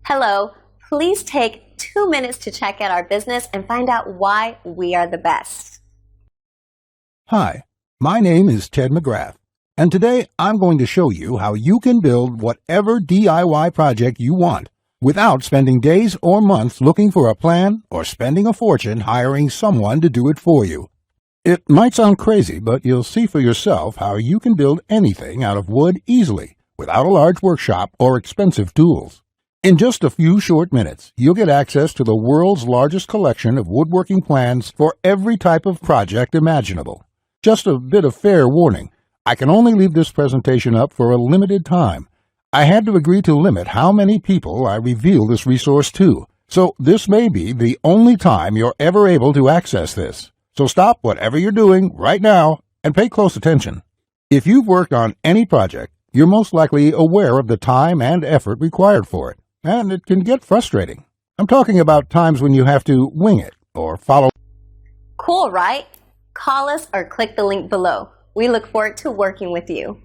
Hello, please take 2 minutes to check out our business and find out why we are the best. Hi, my name is Ted McGrath, and today I'm going to show you how you can build whatever DIY project you want without spending days or months looking for a plan or spending a fortune hiring someone to do it for you. It might sound crazy, but you'll see for yourself how you can build anything out of wood easily without a large workshop or expensive tools. In just a few short minutes, you'll get access to the world's largest collection of woodworking plans for every type of project imaginable. Just a bit of fair warning, I can only leave this presentation up for a limited time. I had to agree to limit how many people I reveal this resource to, so this may be the only time you're ever able to access this. So stop whatever you're doing right now and pay close attention. If you've worked on any project, you're most likely aware of the time and effort required for it. And it can get frustrating. I'm talking about times when you have to wing it or follow. Cool, right? Call us or click the link below. We look forward to working with you.